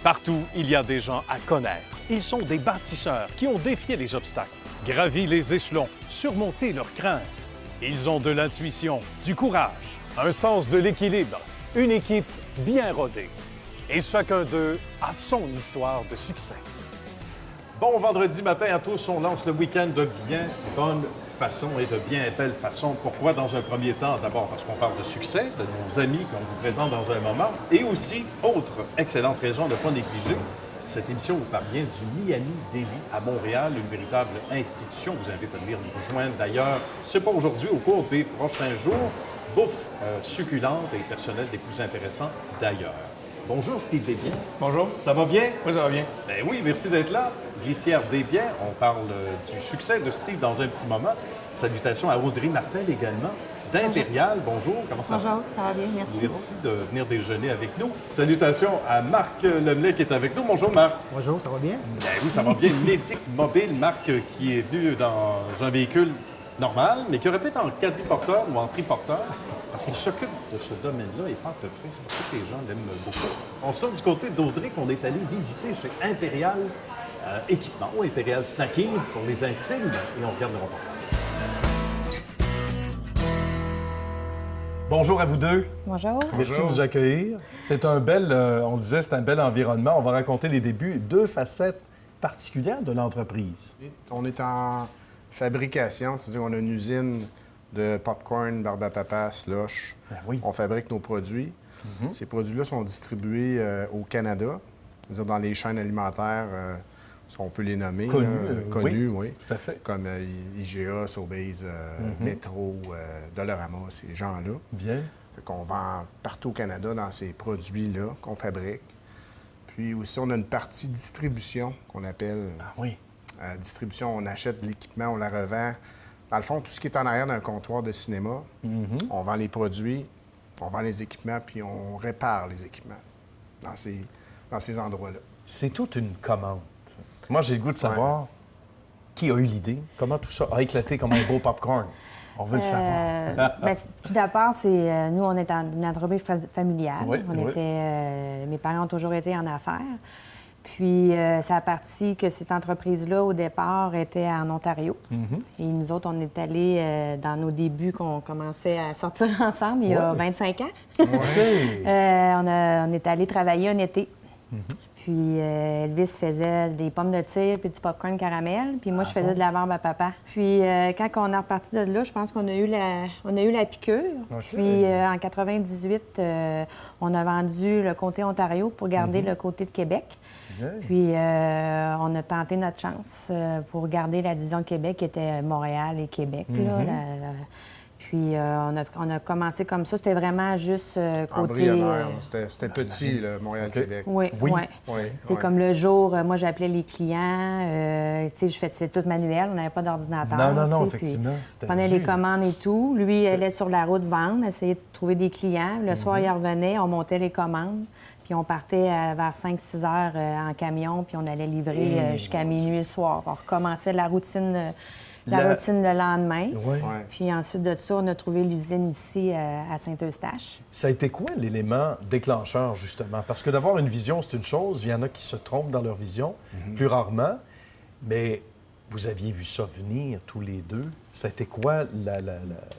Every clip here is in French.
Partout, il y a des gens à connaître. Ils sont des bâtisseurs qui ont défié les obstacles, gravi les échelons, surmonté leurs craintes. Ils ont de l'intuition, du courage, un sens de l'équilibre, une équipe bien rodée. Et chacun d'eux a son histoire de succès. Bon vendredi matin à tous, on lance le week-end de bien bonne façon et de bien belle façon. Pourquoi? Dans un premier temps, d'abord parce qu'on parle de succès, de nos amis qu'on vous présente dans un moment, et aussi, autre excellente raison de ne pas négliger, cette émission vous parvient du Miami Deli à Montréal, une véritable institution. Je vous invite à venir nous rejoindre d'ailleurs. C'est pas aujourd'hui, au cours des prochains jours. Bouffe succulente et personnel des plus intéressants d'ailleurs. Bonjour Steve Desbiens. Bonjour. Ça va bien? Oui, ça va bien. Ben oui, merci d'être là. Glissière Desbiens, on parle du succès de Steve dans un petit moment. Salutations à Audrey Martel également, d'Impérial. Bonjour, comment ça va? Bonjour, ça va bien, merci. Merci de venir déjeuner avec nous. Salutations à Marc Lemlay qui est avec nous. Bonjour Marc. Bonjour, ça va bien? Ben oui, ça va bien. Médic Mobile, Marc qui est venu dans un véhicule normal, mais qui aurait pu être en quadriporteur ou en triporteur, parce qu'il s'occupe de ce domaine-là et pas à peu près. C'est pour ça que les gens l'aiment beaucoup. On se tourne du côté d'Audrey qu'on est allé visiter chez Impérial Équipement ou Impérial Snacking pour les intimes et on regarde le reportage. Bonjour à vous deux. Bonjour. Merci de nous accueillir. C'est un bel, on disait, c'est un bel environnement. On va raconter les débuts, deux facettes particulières de l'entreprise. On est en fabrication, c'est-à-dire qu'on a une usine de popcorn, barbe à papa, slush. Ben oui. On fabrique nos produits. Ces produits-là sont distribués au Canada, c'est-à-dire dans les chaînes alimentaires, si on peut les nommer. Connus, oui. Tout à fait. Comme IGA, Sobeys, Metro, Dollarama, ces gens-là. Bien. Fait qu'on vend partout au Canada dans ces produits-là qu'on fabrique. Puis aussi, on a une partie distribution qu'on appelle... Ah oui. Distribution, on achète de l'équipement, on la revend. Dans le fond, tout ce qui est en arrière d'un comptoir de cinéma, on vend les produits, on vend les équipements, puis on répare les équipements dans ces endroits-là. C'est toute une commande. Moi, j'ai le goût de savoir qui a eu l'idée, comment tout ça a éclaté comme un beau popcorn. On veut le savoir. Bien, tout d'abord, nous, on est une entreprise familiale. Oui, Mes parents ont toujours été en affaires. Puis, ça a parti que cette entreprise-là, au départ, était en Ontario. Et nous autres, on est allés dans nos débuts qu'on commençait à sortir ensemble il y a 25 ans. On est allés travailler un été. Puis Elvis faisait des pommes de tir puis du popcorn caramel. Puis moi, je faisais de la barbe à papa. Puis quand on est reparti de là, je pense qu'on a eu la piqûre. Puis en 98, on a vendu le comté Ontario pour garder le côté de Québec. Puis on a tenté notre chance pour garder la division de Québec qui était Montréal et Québec. Puis on a commencé comme ça. C'était vraiment juste côté... Embryonnaire. C'était petit, le Montréal-Québec. Oui. C'est comme le jour, moi, j'appelais les clients. Tu sais, c'était tout manuel. On n'avait pas d'ordinateur. Non, effectivement. On prenait les commandes et tout. Lui, il allait sur la route vendre, essayer de trouver des clients. Le soir, il revenait, on montait les commandes. Puis on partait vers 5-6 heures en camion, puis on allait livrer jusqu'à minuit le soir. On recommençait la routine le lendemain. Puis ensuite de ça, on a trouvé l'usine ici à Saint-Eustache. Ça a été quoi l'élément déclencheur, justement? Parce que d'avoir une vision, c'est une chose. Il y en a qui se trompent dans leur vision, plus rarement. Mais vous aviez vu ça venir tous les deux. Ça a été quoi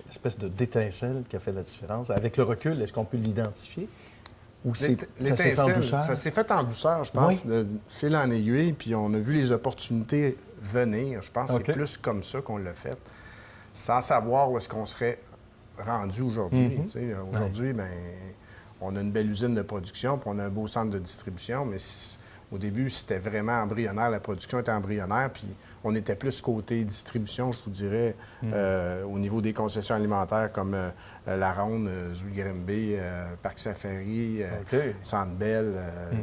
l'espèce d'étincelle qui a fait la différence? Avec le recul, est-ce qu'on peut l'identifier? Ou ça s'est fait en douceur? Ça s'est fait en douceur, je pense, de fil en aiguille, puis on a vu les opportunités venir. Je pense que c'est plus comme ça qu'on l'a fait, sans savoir où est-ce qu'on serait rendu aujourd'hui. Aujourd'hui, bien, on a une belle usine de production, puis on a un beau centre de distribution, mais au début, c'était vraiment embryonnaire. La production était embryonnaire, puis on était plus côté distribution, je vous dirais, au niveau des concessions alimentaires comme La Ronde, Zoo-Grimby, Parc Safari, Centre Bell,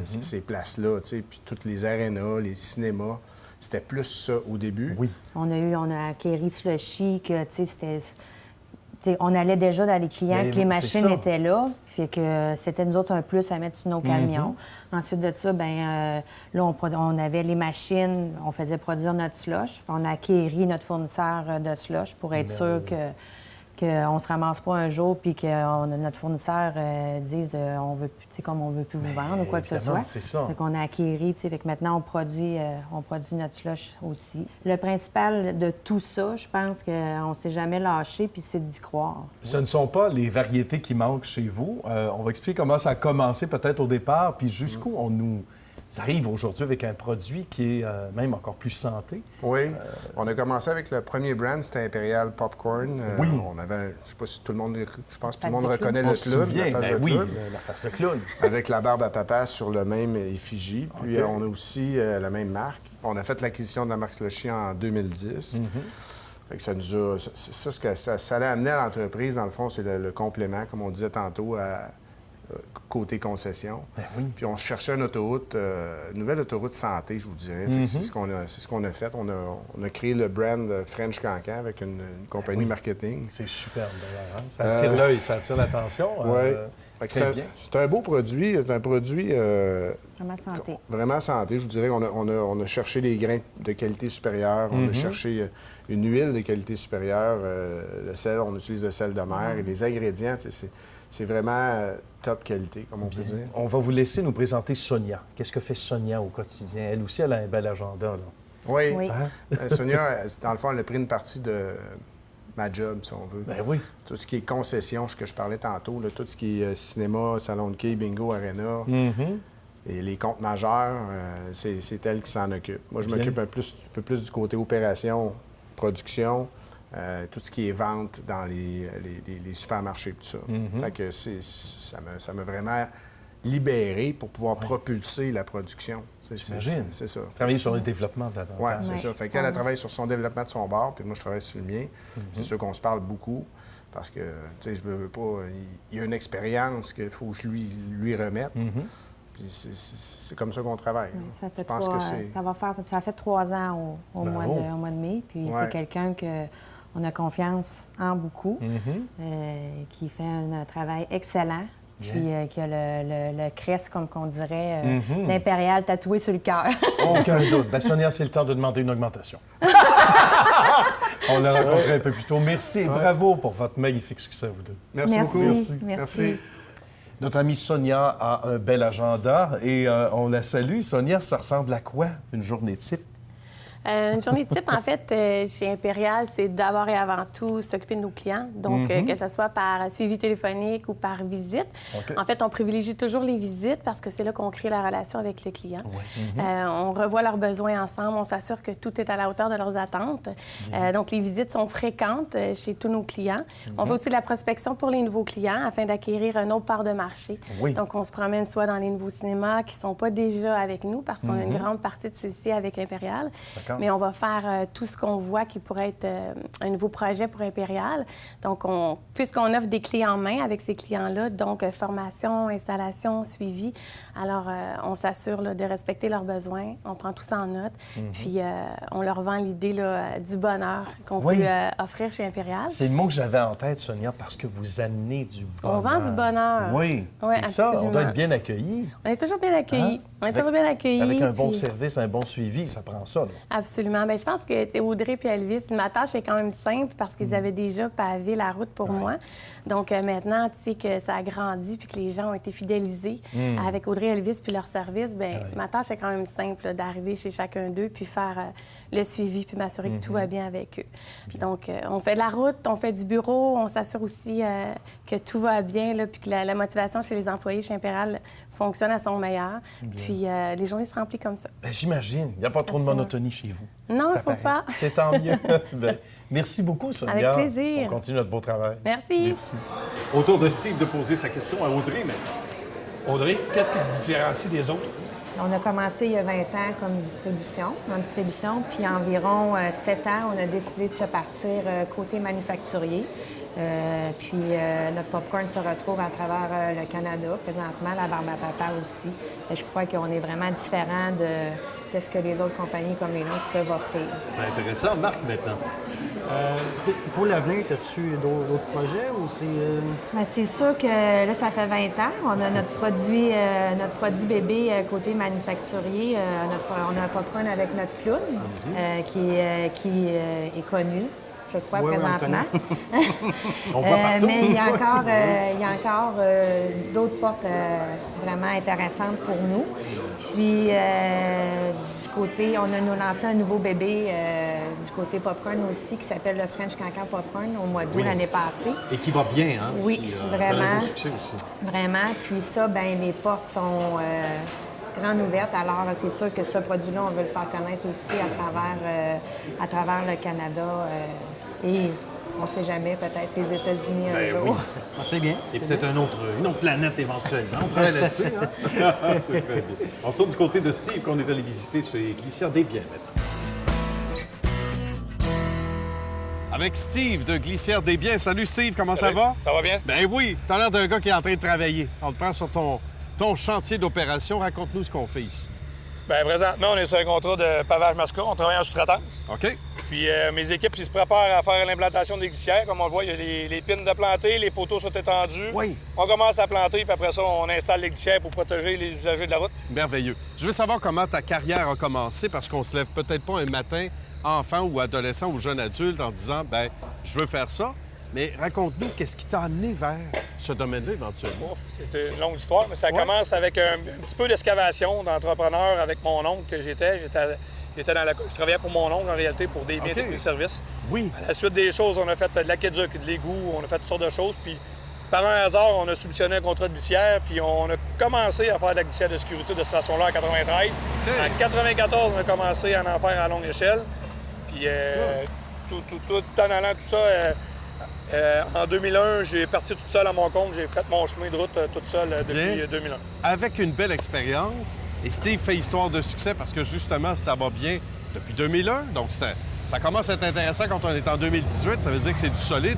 ces places-là, puis toutes les arénas, les cinémas. C'était plus ça au début. Oui. On a acquéri Slushy, que, tu sais, c'était... on allait déjà dans les clients, que les machines étaient là. Fait que c'était nous autres un plus à mettre sur nos camions. Ensuite de ça, bien, là, on avait les machines, on faisait produire notre slush. On a acquéri notre fournisseur de slush pour être sûr que qu'on se ramasse pas un jour puis que notre fournisseur dise on veut plus, tu sais, comme on veut plus vous vendre ou quoi que ce soit. C'est ça. Fait qu'on a acquéri, tu sais, fait que maintenant on produit notre slush aussi. Le principal de tout ça, je pense qu'on s'est jamais lâché puis c'est d'y croire. Ce ne sont pas les variétés qui manquent chez vous. On va expliquer comment ça a commencé peut-être au départ, puis jusqu'où on nous arrive aujourd'hui avec un produit qui est même encore plus santé. Oui. On a commencé avec le premier brand, c'était Impérial Popcorn. Oui. On avait, je sais pas si tout le monde, je pense que tout le Face monde de reconnaît On le se clown, souvient, la face de oui, clown, la face de clown. avec la barbe à papa sur le même effigie. Puis OK. on a aussi la même marque. On a fait l'acquisition de la marque Slushy en 2010. Fait que ça nous a... ce que ça allait amener à l'entreprise, dans le fond, c'est le complément, comme on disait tantôt, côté concession. Ben oui. Puis on cherchait une autoroute, une nouvelle autoroute santé, je vous dirais. Fait que c'est ce qu'on a fait. On a créé le brand French Cancan avec une compagnie marketing. C'est superbe, d'ailleurs. Hein? Ça attire l'œil, ça attire l'attention. Oui. Très bien. C'est un beau produit. C'est un produit Vraiment santé. vraiment santé. Je vous dirais qu'on a cherché des grains de qualité supérieure. On a cherché une huile de qualité supérieure. Le sel, on utilise le sel de mer. Et les ingrédients, tu sais, c'est vraiment top qualité, comme on peut dire. On va vous laisser nous présenter Sonia. Qu'est-ce que fait Sonia au quotidien? Elle aussi, elle a un bel agenda, là. Oui. Oui. Sonia, dans le fond, elle a pris une partie de ma job, si on veut. Ben oui. Tout ce qui est concession, ce que je parlais tantôt, là, tout ce qui est cinéma, salon de quai, bingo, arena, et les comptes majeurs, c'est elle qui s'en occupe. Moi, je Bien. m'occupe un peu plus du côté opération, production, tout ce qui est vente dans les supermarchés, tout ça. Fait que ça m'a vraiment libéré pour pouvoir propulser la production. J'imagine. C'est ça. Travailler sur le développement davantage. Oui, c'est Ouais. ça. Fait qu'elle travaille sur son développement de son bar, puis moi, je travaille sur le mien. C'est sûr qu'on se parle beaucoup, parce que, tu sais, je veux pas... Il y a une expérience qu'il faut que je lui remette. Puis c'est comme ça qu'on travaille. Ça fait Je pense que c'est... ça fait 3 ans au mois de mai. Puis Ouais. c'est quelqu'un qu'on a confiance en beaucoup, qui fait un travail excellent. Puis qui a le crest, comme qu'on dirait, l'impérial tatoué sur le cœur. Aucun doute. Ben, Sonia, c'est le temps de demander une augmentation. On l'a rencontré un peu plus tôt. Merci et bravo pour votre magnifique succès, vous deux. Merci beaucoup. Merci. Notre amie Sonia a un bel agenda et on la salue. Sonia, ça ressemble à quoi, une journée type? Une journée type, en fait, chez Impérial, c'est d'abord et avant tout s'occuper de nos clients. Donc, que ce soit par suivi téléphonique ou par visite. OK. En fait, on privilégie toujours les visites parce que c'est là qu'on crée la relation avec le client. On revoit leurs besoins ensemble. On s'assure que tout est à la hauteur de leurs attentes. Donc, les visites sont fréquentes chez tous nos clients. On fait aussi de la prospection pour les nouveaux clients afin d'acquérir une autre part de marché. Oui. Donc, on se promène soit dans les nouveaux cinémas qui ne sont pas déjà avec nous parce qu'on a une grande partie de ceux-ci avec Impérial. D'accord. Mais on va faire tout ce qu'on voit qui pourrait être un nouveau projet pour Impérial. Donc, puisqu'on offre des clés en main avec ces clients-là, donc formation, installation, suivi, alors on s'assure là, de respecter leurs besoins. On prend tout ça en note. Puis, on leur vend l'idée là, du bonheur qu'on peut offrir chez Impérial. C'est le mot que j'avais en tête, Sonia, parce que vous amenez du bonheur. On vend du bonheur. Oui. Oui, Et ça, on doit absolument. être bien accueillis. On est toujours bien accueillis. Hein? On est toujours bien accueillis. Avec un bon puis- service, un bon suivi, ça prend ça. Là. Absolument. Bien, je pense que tu sais, Audrey et Elvis, ma tâche est quand même simple parce qu'ils avaient déjà pavé la route pour moi. Donc maintenant, tu sais que ça a grandi puis que les gens ont été fidélisés avec Audrey et Elvis puis leur service, bien, ma tâche est quand même simple là, d'arriver chez chacun d'eux puis faire le suivi puis m'assurer que tout va bien avec eux. Donc, on fait de la route, on fait du bureau, on s'assure aussi que tout va bien là, puis que la motivation chez les employés chez Impérial fonctionne à son meilleur. Puis les journées se remplissent comme ça. Ben, j'imagine. Il n'y a pas trop de Absolument. monotonie chez vous. Non, il Ça ne faut paraît. pas. C'est tant mieux. Ben, merci beaucoup, Sonia. Avec plaisir. On continue notre beau travail. Merci. Merci. Autour de Steve de poser sa question à Audrey maintenant. Audrey, qu'est-ce qui te différencie des autres? On a commencé il y a 20 ans en distribution, puis environ 7 ans, on a décidé de se partir côté manufacturier. Puis notre popcorn se retrouve à travers le Canada, présentement, la barbe à papa aussi. Et je crois qu'on est vraiment différent de ce que les autres compagnies comme les nôtres peuvent offrir. C'est intéressant. Marc, maintenant. Pour l'avenir, as-tu d'autres projets ou c'est... Bien, c'est sûr que là, ça fait 20 ans. On a notre produit bébé côté manufacturier. On a un popcorn avec notre clown qui est connu. je crois, Oui, oui, on le présentement. On voit partout. Mais il y a encore d'autres portes vraiment intéressantes pour nous. Puis, du côté, on a nous lancé un nouveau bébé du côté popcorn aussi qui s'appelle le French Cancan Popcorn au mois d'août l'année passée. Et qui va bien, hein? Oui, Qui, vraiment. connaît un beau succès aussi. Vraiment. Puis ça, ben les portes sont grandes ouvertes. Alors, c'est sûr que ce produit-là, on veut le faire connaître aussi à travers le Canada. Et on ne sait jamais, peut-être les États-Unis un jour. Ah, c'est bien. Et peut-être une autre planète éventuellement. On travaille là-dessus. Hein? C'est très bien. On se tourne du côté de Steve qu'on est allé visiter chez Glissière des Biens maintenant. Avec Steve de Glissière des Biens. Salut Steve, comment ça va? Ça va bien? Ben oui, t'as l'air d'un gars qui est en train de travailler. On te prend sur ton chantier d'opération. Raconte-nous ce qu'on fait ici. Bien, présentement, on est sur un contrat de pavage masca. On travaille en sous-traitance. OK? Puis mes équipes, ils se préparent à faire l'implantation des glissières. Comme on le voit, il y a les pines de planter, les poteaux sont étendus. Oui. On commence à planter, puis après ça, on installe les glissières pour protéger les usagers de la route. Merveilleux. Je veux savoir comment ta carrière a commencé parce qu'on se lève peut-être pas un matin, enfant ou adolescent ou jeune adulte, en disant, ben je veux faire ça. Mais raconte-nous, qu'est-ce qui t'a amené vers ce domaine-là éventuellement? Ouf, c'est une longue histoire, mais ça commence avec un petit peu d'excavation d'entrepreneur avec mon oncle que j'étais. Je travaillais pour mon oncle, en réalité, pour des biens techniques de service. Oui. À la suite des choses, on a fait de l'aqueduc, de l'égout, on a fait toutes sortes de choses. Puis, par un hasard, on a subventionné un contrat de glissière, puis on a commencé à faire de la glissière de sécurité de cette façon-là en 93. En 94, on a commencé à en faire à longue échelle. Puis, tout en allant tout ça... en 2001, j'ai parti toute seule à mon compte. J'ai fait mon chemin de route toute seule depuis 2001. Avec une belle expérience, et Steve fait histoire de succès parce que justement, ça va bien depuis 2001. Donc, ça commence à être intéressant quand on est en 2018. Ça veut dire que c'est du solide.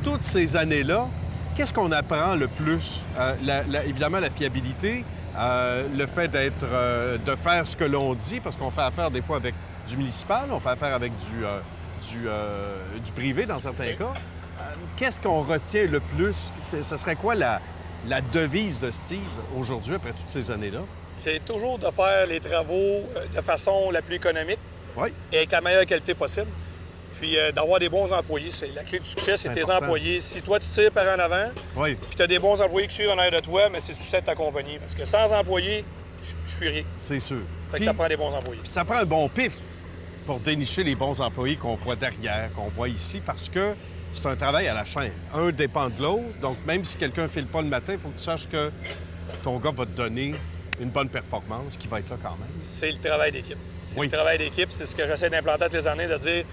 Toutes ces années-là, qu'est-ce qu'on apprend le plus? Évidemment, la fiabilité, le fait de faire ce que l'on dit, parce qu'on fait affaire des fois avec du municipal, on fait affaire avec du privé dans certains cas. Qu'est-ce qu'on retient le plus? Ce serait quoi la devise de Steve aujourd'hui, après toutes ces années-là? C'est toujours de faire les travaux de façon la plus économique et avec la meilleure qualité possible. Puis d'avoir des bons employés. C'est la clé du succès, c'est tes important. employés. Si toi, tu tires par en avant, Oui. puis tu as des bons employés qui suivent en arrière de toi, mais c'est le succès de ta compagnie. Parce que sans employés, je suis rien. C'est sûr. Fait que Puis, ça prend des bons employés. ça prend un bon pif pour dénicher les bons employés qu'on voit derrière, qu'on voit ici, parce que c'est un travail à la chaîne. Un dépend de l'autre. Donc, même si quelqu'un ne file pas le matin, il faut que tu saches que ton gars va te donner une bonne performance qui va être là quand même. C'est le travail d'équipe. C'est Oui. le travail d'équipe. C'est ce que j'essaie d'implanter toutes les années, de dire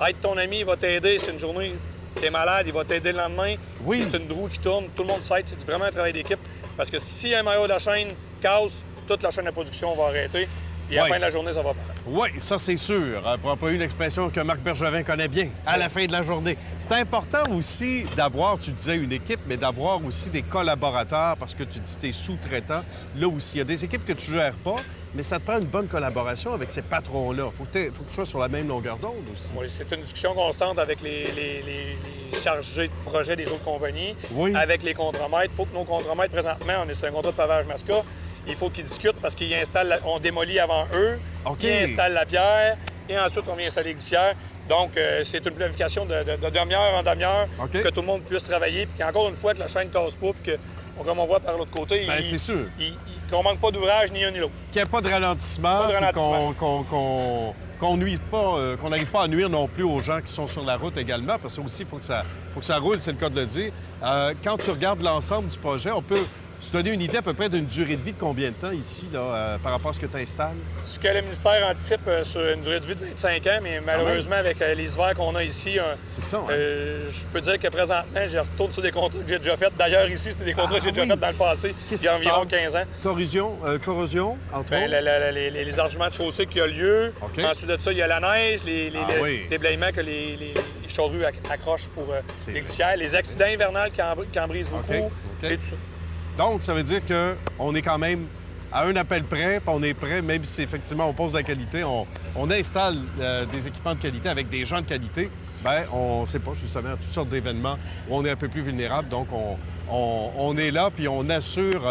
être ton ami, il va t'aider. C'est une journée, t'es malade, il va t'aider le lendemain. Oui. C'est une roue qui tourne, tout le monde s'aide. C'est vraiment un travail d'équipe. Parce que si un maillot de la chaîne casse, toute la chaîne de production va arrêter. Puis à la Oui. fin de la journée, ça va pas. Oui, ça c'est sûr. Pour employer une expression que Marc Bergevin connaît bien, à la fin de la journée. C'est important aussi d'avoir, tu disais, une équipe, mais d'avoir aussi des collaborateurs, parce que tu dis tes sous-traitants. Là aussi, il y a des équipes que tu ne gères pas, mais ça te prend une bonne collaboration avec ces patrons-là. Il faut que tu sois sur la même longueur d'onde aussi. Oui, c'est une discussion constante avec les chargés de projet des autres compagnies, Oui. avec les contremaîtres. Il faut que nos contremaîtres, présentement, on est sur un contrat de pavage masca, il faut qu'ils discutent parce qu'ils installent, on démolit avant eux, OK. ils installent la pierre et ensuite on vient installer les glissières. Donc, c'est une planification de demi-heure en demi-heure OK. pour que tout le monde puisse travailler. Puis qu'encore une fois, que la chaîne ne casse pas, puis que, comme on voit par l'autre côté, Bien, c'est sûr. qu'on manque pas d'ouvrage ni un ni l'autre. Qu'il n'y ait pas de ralentissement, Pas de puis ralentissement. qu'on nuise pas, qu'on n'arrive pas à nuire non plus aux gens qui sont sur la route également, parce que aussi, il faut que ça roule, c'est le cas de le dire. Quand tu regardes l'ensemble du projet, on peut se donner une idée à peu près d'une durée de vie de combien de temps ici, là, par rapport à ce que tu installes? Ce que le ministère anticipe sur une durée de vie de 25 ans, mais malheureusement, avec les hivers qu'on a ici, C'est ça, hein? je peux dire que présentement, je retourne sur des contrats que j'ai déjà faits. D'ailleurs, ici, c'était des contrats que j'ai déjà faits dans le passé, Qu'est-ce il y a qui se environ passe? 15 ans. Corrosion, entre Ben, autres? les arrangements de chaussée qui ont lieu. OK. Ensuite de ça, il y a la neige, les oui. déblayements que les charrues accrochent pour C'est les vrai. glissières, les accidents hivernales qui en brisent beaucoup, OK. et tout ça. Donc, ça veut dire qu'on est quand même à un appel près, puis on est prêt, même si effectivement on pose de la qualité, on installe des équipements de qualité avec des gens de qualité, bien, on ne sait pas, justement, toutes sortes d'événements où on est un peu plus vulnérable. Donc, on est là, puis on assure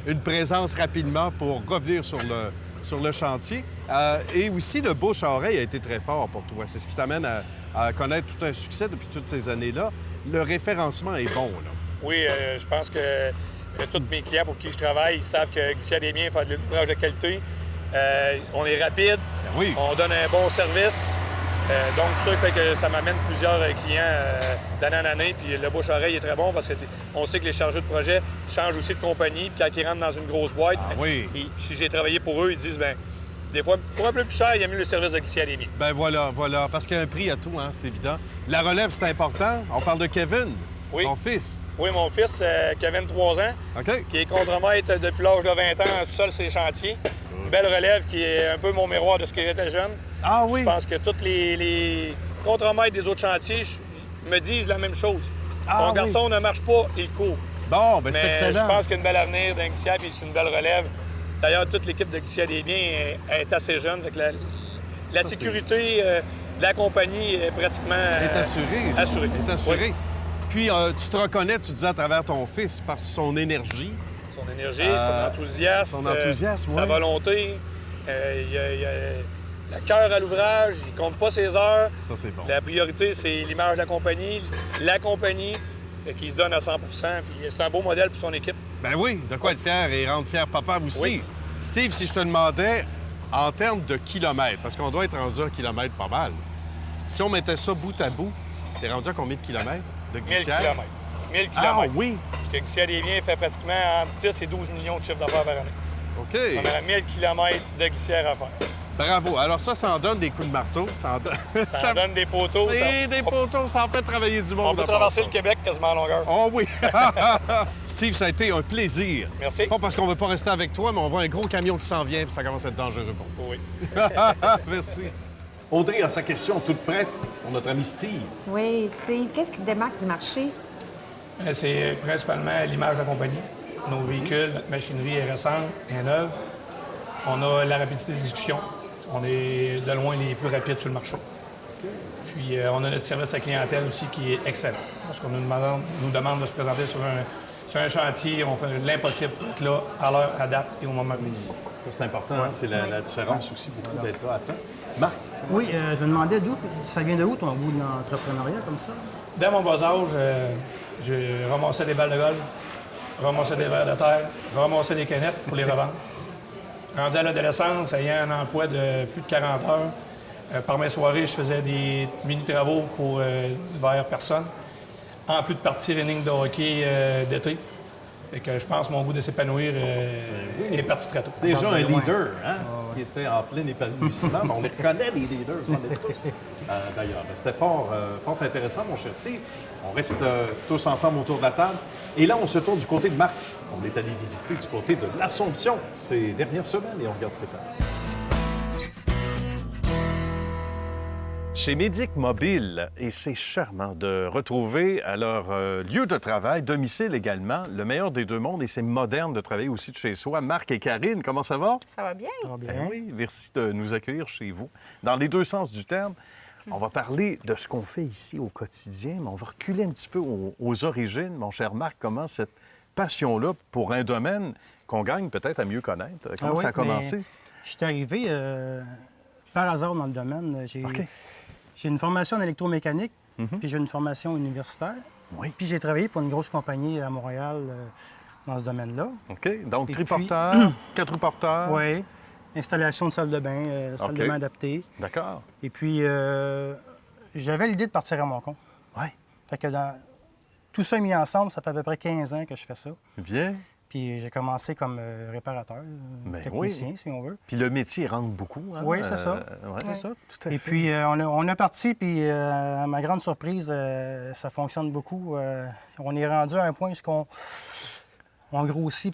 une présence rapidement pour revenir sur sur le chantier. Et aussi, le bouche à oreille a été très fort pour toi. C'est ce qui t'amène à connaître tout un succès depuis toutes ces années-là. Le référencement est bon, là. Oui, je pense que tous mes clients pour qui je travaille, ils savent que Glisser des Biens fait de l'ouvrage de qualité. On est rapide, Ben oui. on donne un bon service. Donc, ça fait que ça m'amène plusieurs clients d'année en année. Puis le bouche-oreille est très bon parce qu'on sait que les chargés de projet changent aussi de compagnie. Puis quand ils rentrent dans une grosse boîte, oui. si j'ai travaillé pour eux, ils disent, bien, des fois, pour un peu plus cher, il y a mieux le service de Glisser des Biens. Ben voilà. Parce qu'il y a un prix à tout, hein, c'est évident. La relève, c'est important. On parle de Kevin, Oui. ton fils. Oui, mon fils, qui a 23 ans, OK? qui est contremaître depuis l'âge de 20 ans, tout seul sur les chantiers. Une belle relève qui est un peu mon miroir de ce que j'étais jeune. Ah oui? Je pense que tous les contremaîtres des autres chantiers me disent la même chose. Ah Mon garçon ne marche pas, il court. Bon, ben c'est Mais excellent. je pense qu'il y a une belle avenir d'un Glissière, puis c'est une belle relève. D'ailleurs, toute l'équipe de Glisser des Biens est assez jeune. Fait que la sécurité de la compagnie est pratiquement Est assuré. Est assuré. Oui. Puis, tu te reconnais, tu disais, à travers ton fils, par son énergie. Son énergie, son enthousiasme, sa oui. volonté. Il a le cœur à l'ouvrage, il compte pas ses heures. Ça, c'est bon. La priorité, c'est l'image de la compagnie qui se donne à 100 puis c'est un beau modèle pour son équipe. Ben oui, de quoi être fier et rendre fier papa aussi. Oui. Steve, si je te demandais, en termes de kilomètres, parce qu'on doit être rendu à kilomètres pas mal, si on mettait ça bout à bout, t'es rendu à combien de kilomètres de 1000 glissière? km. 1000 km. Ah oui? Parce que Glisser des Biens fait pratiquement entre 10 et 12 millions de chiffres d'affaires par année. OK. On a 1000 km de glissière à faire. Bravo. Alors ça en donne des coups de marteau. Ça en donne... Ça donne des poteaux. Et des poteaux, ça en fait travailler du monde. On peut traverser le Québec quasiment en longueur. Oh oui! Steve, ça a été un plaisir. Merci. Pas parce qu'on veut pas rester avec toi, mais on voit un gros camion qui s'en vient, puis ça commence à être dangereux pour toi. Oui. Merci. Audrey a sa question toute prête pour notre ami Steve. Oui, Steve, qu'est-ce qui te démarque du marché? C'est principalement l'image de la compagnie. Nos véhicules, notre machinerie est récente, est neuve. On a la rapidité d'exécution. On est de loin les plus rapides sur le marché. Puis on a notre service à clientèle aussi qui est excellent. Parce qu'on nous demande de se présenter sur un chantier, on fait l'impossible pour être là à l'heure, à date et au moment précis. Ça, c'est important. Hein? C'est la différence aussi, beaucoup d'être là à temps. Marc? Oui, je me demandais d'où ça vient de où ton goût de l'entrepreneuriat comme ça? Dès mon bas âge, j'ai ramassé des balles de golf, ramassé des verres de terre, ramassé des canettes pour les revendre. Rendu à l'adolescence, ayant un emploi de plus de 40 heures, par mes soirées, je faisais des mini-travaux pour diverses personnes, en plus de partir running de hockey d'été. Fait que je pense que mon goût de s'épanouir est parti très tôt. Déjà un leader, hein, qui était en plein épanouissement. Mais on les reconnaît, les leaders, on les tous. D'ailleurs, c'était fort intéressant, mon cher Steve. On reste tous ensemble autour de la table. Et là, on se tourne du côté de Marc. On est allé visiter du côté de l'Assomption ces dernières semaines et on regarde ce que ça a. Chez Médic Mobile, et c'est charmant de retrouver à leur lieu de travail, domicile également, le meilleur des deux mondes, et c'est moderne de travailler aussi de chez soi. Marc et Karine, comment ça va? Ça va bien. Ça va bien. Ben oui, merci de nous accueillir chez vous. Dans les deux sens du terme, on va parler de ce qu'on fait ici au quotidien, mais on va reculer un petit peu aux origines. Mon cher Marc, comment cette passion-là pour un domaine qu'on gagne peut-être à mieux connaître, comment ça a commencé? Je suis arrivé par hasard dans le domaine. J'ai une formation en électromécanique, puis j'ai une formation universitaire. Oui. Puis j'ai travaillé pour une grosse compagnie à Montréal dans ce domaine-là. OK. Donc, Et triporteur, puis- 4 roues porteurs. Oui. Installation de salle de bain, salle de bain adaptée. D'accord. Et puis, j'avais l'idée de partir à mon compte. Oui. Fait que tout ça mis ensemble, ça fait à peu près 15 ans que je fais ça. Bien. Puis j'ai commencé comme réparateur, Ben technicien, si on veut. Puis le métier rentre beaucoup. Hein? Oui, c'est ça. ouais. C'est ça. Tout à Et fait. puis, on a parti, puis à ma grande surprise, ça fonctionne beaucoup. On est rendu à un point où on grossit.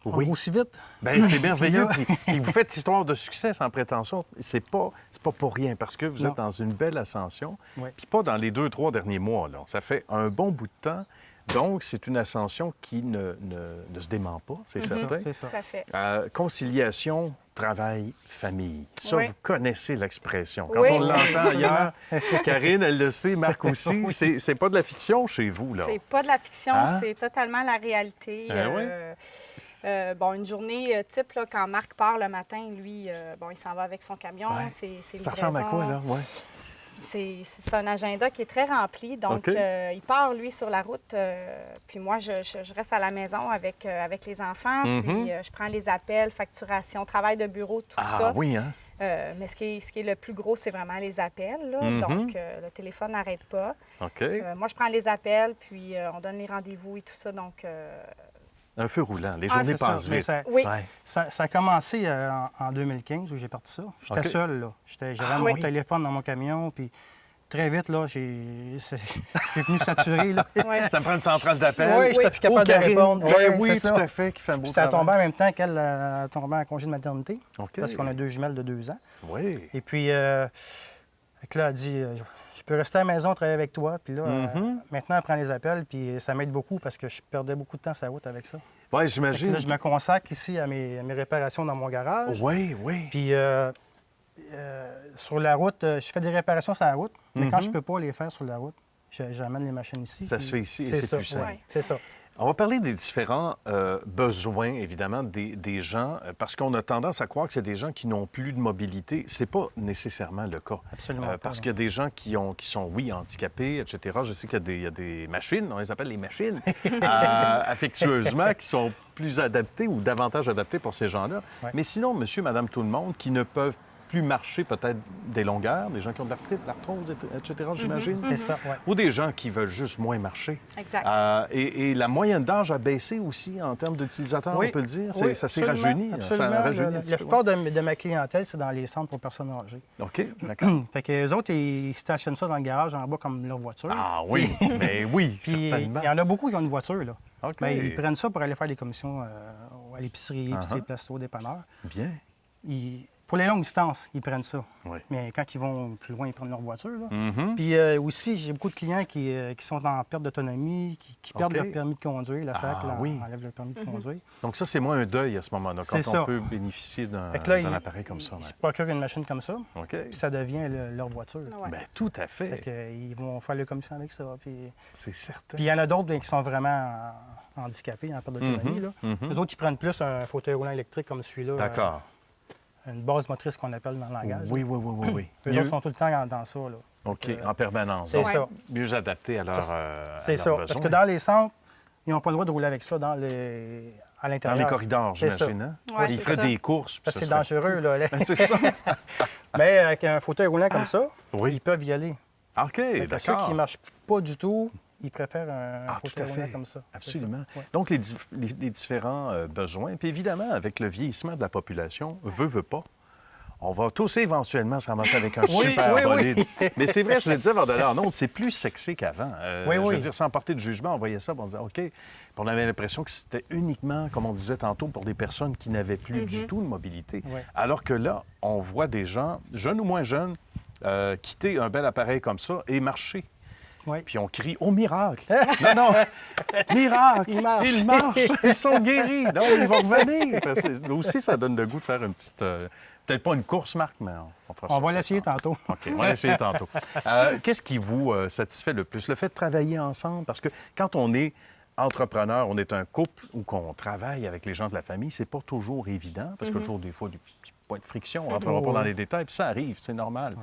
On Oui. grossit vite. Bien, c'est merveilleux. Puis Puis vous faites histoire de succès sans prétention. C'est pas pour rien, parce que vous Non. êtes dans une belle ascension. Oui. Puis pas dans les 2-3 derniers mois. Là. Ça fait un bon bout de temps. Donc, c'est une ascension qui ne se dément pas, c'est certain. C'est ça. Tout à fait. Conciliation, travail, famille. Ça, Oui. vous connaissez l'expression. Quand Oui. on l'entend ailleurs, Karine, elle le sait, Marc aussi, c'est pas de la fiction chez vous, là. C'est pas de la fiction, Hein? c'est totalement la réalité. Ah oui? Une journée type, là, quand Marc part le matin, lui, il s'en va avec son camion, Ouais. c'est Ça ressemble à quoi, là? Ouais. C'est un agenda qui est très rempli. Donc, OK. il part, lui, sur la route. Puis moi, je reste à la maison avec les enfants. Puis je prends les appels, facturation, travail de bureau, tout ça. Ah oui, hein? Mais ce qui est le plus gros, c'est vraiment les appels. Là. Donc, le téléphone n'arrête pas. OK. Moi, je prends les appels, puis on donne les rendez-vous et tout ça. Donc, Un feu roulant. Les journées C'est ça, passent mais vite. oui. Ouais. Ça a commencé en 2015 où j'ai parti ça. J'étais OK. seul, là. J'avais mon téléphone dans mon camion, puis très vite, là, c'est venu saturer, là. Ouais. Ça me prend une centrale d'appel. Oui, j'étais plus capable de répondre. Oui, Ouais, oui, c'est tout ça. à fait, qui fait un beau Puis ça a travail. tombé en même temps qu'elle a tombé en congé de maternité, OK. parce qu'on a 2 jumelles de 2 ans. Oui. Et puis, là, elle a dit, je peux rester à la maison, travailler avec toi. Puis là, maintenant, elle prend les appels, puis ça m'aide beaucoup parce que je perdais beaucoup de temps sur la route avec ça. Oui, Fait que j'imagine. là, je me consacre ici à mes réparations dans mon garage. Oui, oui. Puis sur la route, je fais des réparations sur la route, mais quand je peux pas les faire sur la route, j'amène les machines ici. Ça puis se fait ici et c'est c'est ça, plus simple. ouais, c'est ça. On va parler des différents besoins, évidemment, des gens, parce qu'on a tendance à croire que c'est des gens qui n'ont plus de mobilité. C'est pas nécessairement le cas. Absolument pas, Parce non. qu'il y a des gens qui sont, oui, handicapés, etc. Je sais qu'il y a des machines, on les appelle les machines, affectueusement, qui sont plus adaptées ou davantage adaptées pour ces gens-là. Ouais. Mais sinon, monsieur, madame, tout le monde, qui ne peuvent plus marcher peut-être des longueurs, des gens qui ont de l'arthrite, l'arthrose, etc., j'imagine. C'est ça, oui. Ou des gens qui veulent juste moins marcher. Exact. Et la moyenne d'âge a baissé aussi en termes d'utilisateurs, on peut le dire. Oui, Ça s'est absolument, rajeuni. absolument. Ça a rajeuni un La petit peu, plupart de ma clientèle, c'est dans les centres pour personnes âgées. ouais. OK, d'accord. Fait que les autres, ils stationnent ça dans le garage en bas comme leur voiture. Ah oui, mais oui, Puis certainement. il y en a beaucoup qui ont une voiture, là. OK. Ben, ils prennent ça pour aller faire des commissions à l'épicerie, puis des places au dépanneur. Bien. Pour les longues distances, ils prennent ça. Oui. Mais quand ils vont plus loin, ils prennent leur voiture. Là. Mhm. Puis aussi, j'ai beaucoup de clients qui sont en perte d'autonomie, qui perdent OK. leur permis de conduire. La SAC Ah oui. enlève leur permis de conduire. Donc ça, c'est moins un deuil à ce moment-là, quand C'est on ça. peut bénéficier d'un Fait que là, d'un ils appareil comme ça. Ils se ouais. procurent une machine comme ça, OK. puis ça devient leur voiture. Ouais. Bien, tout à Fait fait. que, ils vont faire les commissions avec ça. Puis C'est certain. il y en a d'autres qui sont vraiment handicapés, en perte d'autonomie. là. Les autres, ils prennent plus un fauteuil roulant électrique comme celui-là. D'accord. Une base motrice qu'on appelle dans le langage. Oui, oui, oui, oui, oui. Eux Mieux- autres sont tout le temps dans ça. Là. OK, en permanence. C'est Donc, ça. Mieux adapté à leur C'est ça. Parce que dans les centres, ils n'ont pas le droit de rouler avec ça à Dans l'intérieur. les corridors, C'est ça. j'imagine. Hein? Ouais, Ils c'est feraient ça. des courses. puis Parce que ça c'est serait- dangereux. Là. Ben, c'est ça. Mais avec un fauteuil roulant comme ça, Oui. ils peuvent y aller. OK, Fait que ceux d'accord. qui ne marchent pas du tout, ils préfèrent un Ah, tout fauteuil à roulant fait. comme ça. C'est Absolument. ça. Ouais. Donc, les différents besoins. Puis évidemment, avec le vieillissement de la population, veut pas, on va tous éventuellement se ramasser avec un super oui, oui. bolide. Mais c'est vrai, je le disais avant d'aller en autre, c'est plus sexy qu'avant. Oui, Je veux oui. dire, sans porter de jugement, on voyait ça, puis on disait, OK. Puis on avait l'impression que c'était uniquement, comme on disait tantôt, pour des personnes qui n'avaient plus du tout de mobilité. Oui. Alors que là, on voit des gens, jeunes ou moins jeunes, quitter un bel appareil comme ça et marcher. Oui. Puis on crie « Au miracle! » Non, non! Miracle! Ils marchent. Ils marchent! Ils sont guéris! Non, ils vont revenir! Parce que là aussi, ça donne le goût de faire une petite... peut-être pas une course, Marc, mais on fera ça. On va l'essayer tantôt. OK, on va l'essayer tantôt. Qu'est-ce qui vous satisfait le plus? Le fait de travailler ensemble? Parce que quand on est entrepreneur, on est un couple ou qu'on travaille avec les gens de la famille, c'est pas toujours évident, parce qu'il y a toujours des fois des petits points de friction. On ne rentrera pas dans les détails, puis ça arrive, c'est normal.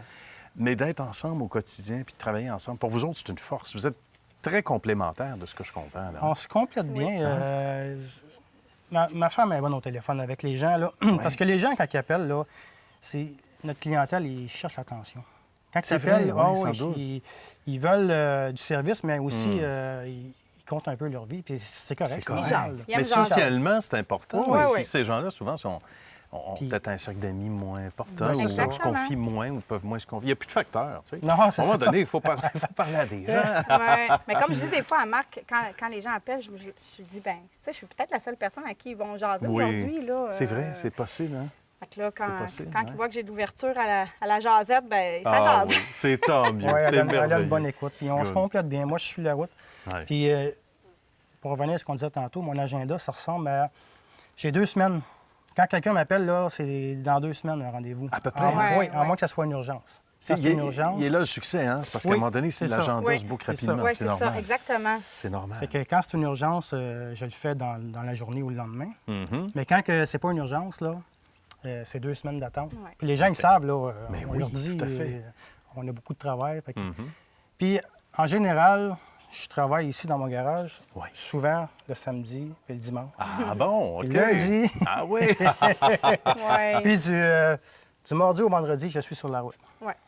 Mais d'être ensemble au quotidien puis de travailler ensemble, pour vous autres, c'est une force. Vous êtes très complémentaires de ce que je comprends. Là. On se complète bien. Ma femme est bonne au téléphone avec les gens. Là, parce que les gens, quand ils appellent, là, notre clientèle, ils cherchent l'attention. Quand ils C'est appellent, vrai, oui, sans doute. ils veulent du service, mais aussi ils comptent un peu leur vie. Puis c'est correct. C'est c'est correct. normal, là. Ils aiment Mais jaser. socialement, c'est important. Oui, aussi. oui. Ces gens-là, souvent, ont Puis- peut-être un cercle d'amis moins important, Ben, ou c'est ça. se confient moins, ou peuvent moins se confier. Il n'y a plus de facteurs. Tu sais. Non, À c'est un moment ça. donné, il faut parler à des gens. Ouais. Mais comme je dis des fois à Marc, quand les gens appellent, je dis, ben, tu sais, je suis peut-être la seule personne à qui ils vont jaser aujourd'hui. Là, C'est vrai, c'est possible. Hein? Fait que là, quand possible, quand ouais. ils voient que j'ai d'ouverture à la jasette, ben ça Ah jase. oui, c'est tant mieux. Ouais, c'est elle a merveilleux. une bonne écoute. Puis on se Good. complète bien. Moi, je suis la route. Ouais. Puis pour revenir à ce qu'on disait tantôt, mon agenda, ça ressemble à... J'ai 2 semaines. Quand quelqu'un m'appelle, là, c'est dans 2 semaines un rendez-vous. À peu près. À moins- Ouais, oui, à ouais. moins que ça soit une urgence. Quand c'est une urgence. Il est là le succès, hein? C'est parce qu'à un moment donné, si c'est ça. l'agenda Oui. se boucle C'est ça. rapidement, Oui, c'est c'est ça, normal. exactement. C'est normal. Fait que quand c'est une urgence, je le fais dans la journée ou le lendemain. Mhm. Mais quand que c'est pas une urgence, là, c'est 2 semaines d'attente. Ouais. Puis les gens, ils savent, là, Mais on oui, leur dit, tout à fait. on a beaucoup de travail. Fait que- Mhm. Puis en général, je travaille ici dans mon garage, Ouais. souvent le samedi et le dimanche. Ah bon, OK. Puis lundi. Ah oui! Oui. Puis du mardi au vendredi, je suis sur la route.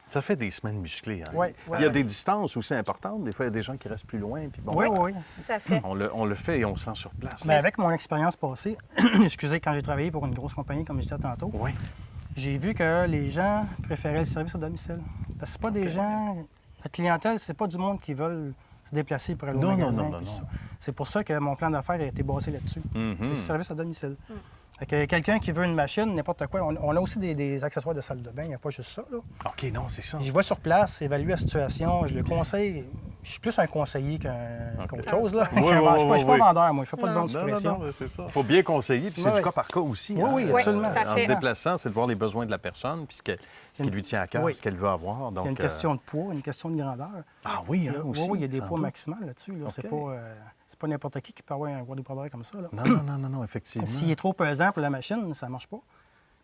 Ça fait des semaines musclées. Hein? Ouais, Puis il y a des distances aussi importantes. Des fois, il y a des gens qui restent plus loin. Puis bon, Oui, oui. Tout à fait. on le fait et on le sent sur place. Mais avec mon expérience passée, excusez, quand j'ai travaillé pour une grosse compagnie, comme je disais tantôt, Oui. j'ai vu que les gens préféraient le service au domicile. Parce que c'est pas des gens... La clientèle, c'est pas du monde qui veulent se déplacer pour aller au Non, magasin. non, puis non. ça. C'est pour ça que mon plan d'affaires a été basé là-dessus. Mhm. C'est le service à domicile. Fait que quelqu'un qui veut une machine, n'importe quoi, on a aussi des accessoires de salle de bain, il n'y a pas juste ça. Là. OK, non, c'est ça. Je vais sur place, évalue la situation, je le conseille. Je suis plus un conseiller qu'autre chose. Là. Oui, Qu'un oui, vendeur. Je suis pas oui. vendeur, moi. Je fais pas de vente Non, sous pression. non, c'est ça. Il faut bien conseiller, puis c'est Oui, du oui. cas par cas aussi. Oui, hein. oui, C'est- absolument. tout à En fait. se déplaçant, c'est de voir les besoins de la personne, puis ce qui lui tient à cœur, Oui. ce qu'elle veut avoir. Il Donc, y a une question de poids, une question de grandeur. Ah oui, hein, Oui, aussi. oui, il y a des sans poids doute. maximales là-dessus. Là. OK. C'est pas n'importe qui peut avoir un gros débardeur comme ça. Là. Non, effectivement. S'il est trop pesant pour la machine, ça ne marche pas.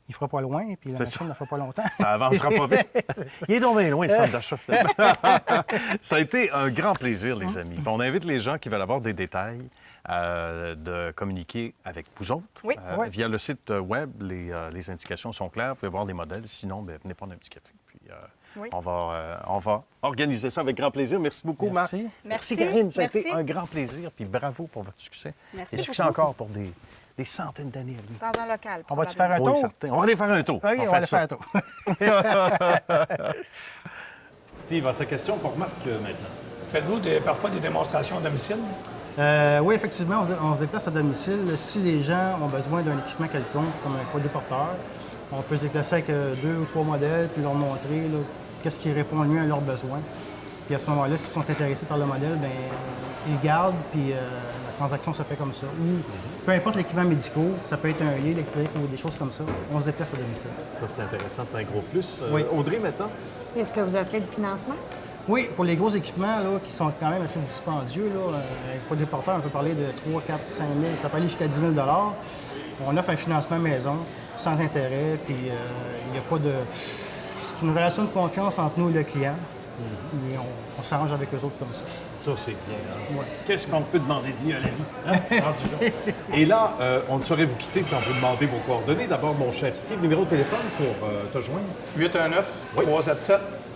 Il ne fera pas loin, puis la C'est machine ça. ne fera pas longtemps. Ça avancera pas vite. Il est donc bien loin, le centre d'achat, finalement. Ça a été un grand plaisir, les amis. Puis on invite les gens qui veulent avoir des détails de communiquer avec vous autres. Oui. Oui. Via le site web, les indications sont claires. Vous pouvez voir les modèles. Sinon, bien, venez prendre un petit café. Puis Oui. on va organiser ça avec grand plaisir. Merci beaucoup, Marc. Merci. Merci. Karine. Ça a Merci. été un grand plaisir. Puis bravo pour votre succès. Merci Et succès beaucoup. encore pour des centaines d'années à venir. Dans un local. On va-tu faire un Oui, tour? certain. On va aller faire un tour. Oui, on va fait aller ça. faire un tour. Steve a sa question pour Marc maintenant. Faites-vous parfois des démonstrations à domicile? Oui, effectivement, on se déplace à domicile. Si les gens ont besoin d'un équipement quelconque, comme un quadriporteur, on peut se déplacer avec 2 ou 3 modèles, puis leur montrer là, qu'est-ce qui répond le mieux à leurs besoins. Puis à ce moment-là, s'ils sont intéressés par le modèle, bien, ils gardent, puis la transaction se fait comme ça. Ou peu importe l'équipement médical, ça peut être un lit électrique ou des choses comme ça, on se déplace à domicile. Ça, c'est intéressant, c'est un gros plus. Oui. Audrey, maintenant? Est-ce que vous offrez du financement? Oui, pour les gros équipements là, qui sont quand même assez dispendieux, là, un quadriporteur, on peut parler de 3, 4, 5 000, ça peut aller jusqu'à 10 000 on offre un financement maison, sans intérêt, puis il n'y a pas de... C'est une relation de confiance entre nous et le client, et on s'arrange avec eux autres comme ça. Ça, c'est bien. Hein? Ouais. Qu'est-ce qu'on peut demander de mieux à la vie? Hein? Rendu là. Et là, on ne saurait vous quitter sans vous demander vos coordonnées. D'abord, mon cher Steve, numéro de téléphone pour te joindre.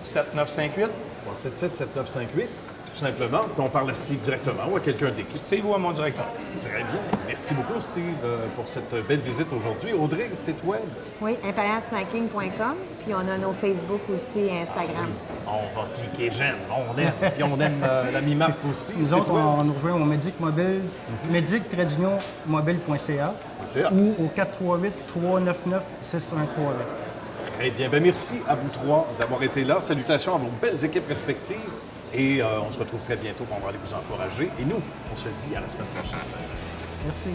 819-377-7958. 377-7958, tout simplement. Puis on parle à Steve directement ou à quelqu'un d'équipe. Steve ou à mon directeur. Très bien. Merci beaucoup, Steve, pour cette belle visite aujourd'hui. Audrey, site web? Oui, imperialsnacking.com. Puis on a nos Facebook aussi et Instagram. On va cliquer j'aime, on aime. Puis on aime l'ami Marc aussi. Nous site autres, web. on nous rejoint au Medic Mobile, medic-mobile.ca C'est ça. ou au 438-399-6138. Très bien. Ben, merci à vous trois d'avoir été là. Salutations à vos belles équipes respectives. Et on se retrouve très bientôt pour on va aller vous encourager. Et nous, on se dit à la semaine prochaine. Merci.